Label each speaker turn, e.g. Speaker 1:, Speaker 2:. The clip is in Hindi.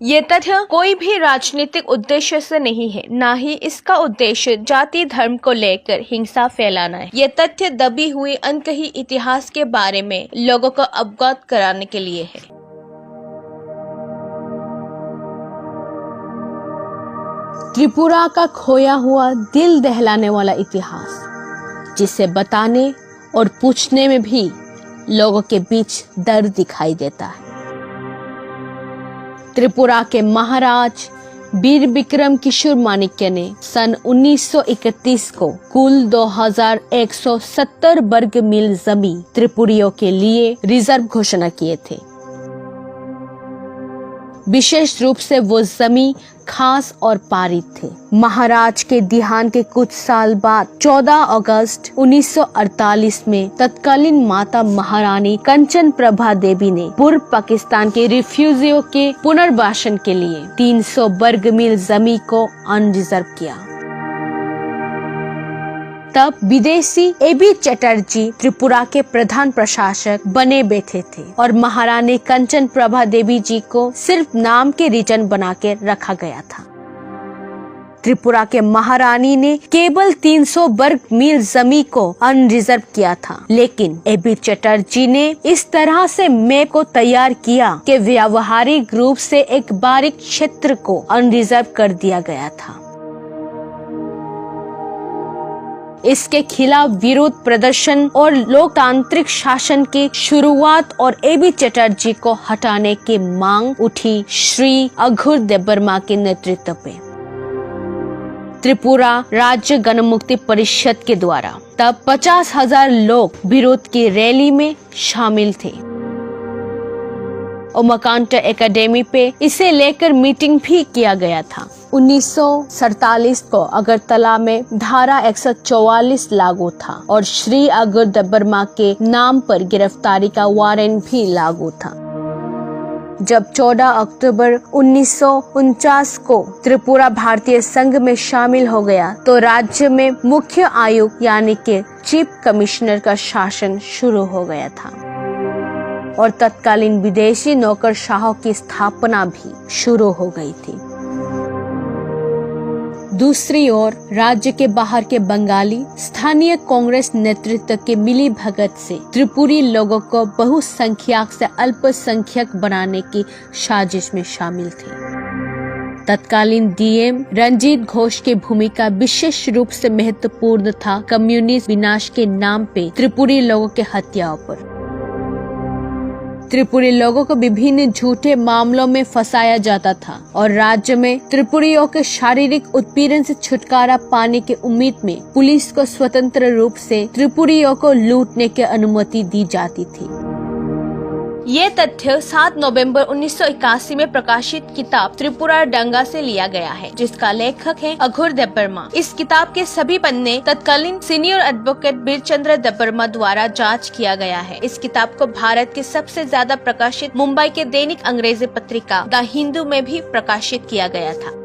Speaker 1: ये तथ्य कोई भी राजनीतिक उद्देश्य से नहीं है, न ही इसका उद्देश्य जाति धर्म को लेकर हिंसा फैलाना है। ये तथ्य दबी हुई अनकही इतिहास के बारे में लोगों को अवगत कराने के लिए है। त्रिपुरा का खोया हुआ दिल दहलाने वाला इतिहास, जिसे बताने और पूछने में भी लोगों के बीच दर्द दिखाई देता है। त्रिपुरा के महाराज वीर विक्रम किशोर माणिक्य ने सन 1931 को कुल 2170 वर्ग मील जमीन त्रिपुरियों के लिए रिजर्व घोषणा किए थे। विशेष रूप से वो जमीन खास और पारित थे। महाराज के देहांत के कुछ साल बाद 14 अगस्त 1948 में तत्कालीन माता महारानी कंचन प्रभा देवी ने पूर्व पाकिस्तान के रिफ्यूजियों के पुनर्वासन के लिए 300 वर्ग मील जमीन को अनरिजर्व किया। तब विदेशी एबी चटर्जी त्रिपुरा के प्रधान प्रशासक बने बैठे थे और महारानी कंचन प्रभा देवी जी को सिर्फ नाम के रीजन बना के रखा गया था। त्रिपुरा के महारानी ने केवल 300 वर्ग मील जमीन को अनरिजर्व किया था, लेकिन एबी चटर्जी ने इस तरह से मैप को तैयार किया कि व्यावहारिक रूप से एक बारीक क्षेत्र को अनरिजर्व कर दिया गया था। इसके खिलाफ विरोध प्रदर्शन और लोकतांत्रिक शासन की शुरुआत और एबी चटर्जी को हटाने की मांग उठी श्री अघोर देबबर्मा के नेतृत्व में त्रिपुरा राज्य गणमुक्ति परिषद के द्वारा। तब 50,000 लोग विरोध की रैली में शामिल थे। ओमाकांता एकेडमी पे इसे लेकर मीटिंग भी किया गया था। 1947 को अगरतला में धारा 144 लागू था और श्री अघोर देबबर्मा के नाम पर गिरफ्तारी का वारंट भी लागू था। जब 14 अक्टूबर 1949 को त्रिपुरा भारतीय संघ में शामिल हो गया तो राज्य में मुख्य आयुक्त यानी कि चीफ कमिश्नर का शासन शुरू हो गया था और तत्कालीन विदेशी नौकरशाहों की स्थापना भी शुरू हो गई थी। दूसरी ओर राज्य के बाहर के बंगाली स्थानीय कांग्रेस नेतृत्व के मिली भगत से त्रिपुरी लोगों को बहुसंख्यक से अल्पसंख्यक बनाने की साजिश में शामिल थे। तत्कालीन डीएम रंजीत घोष की भूमिका विशेष रूप से महत्वपूर्ण था कम्युनिस्ट विनाश के नाम पे त्रिपुरी लोगों के हत्याओं पर। त्रिपुरी लोगों को विभिन्न झूठे मामलों में फंसाया जाता था और राज्य में त्रिपुरियों के शारीरिक उत्पीड़न से छुटकारा पाने की उम्मीद में पुलिस को स्वतंत्र रूप से त्रिपुरियों को लूटने की अनुमति दी जाती थी। ये तथ्य 7 नवंबर 1981 में प्रकाशित किताब त्रिपुरा दंगा से लिया गया है, जिसका लेखक है अघोर देबबर्मा। इस किताब के सभी पन्ने तत्कालीन सीनियर एडवोकेट बीरचंद्र देबबर्मा द्वारा जांच किया गया है। इस किताब को भारत की सबसे ज्यादा प्रकाशित मुंबई के दैनिक अंग्रेजी पत्रिका द हिंदू में भी प्रकाशित किया गया था।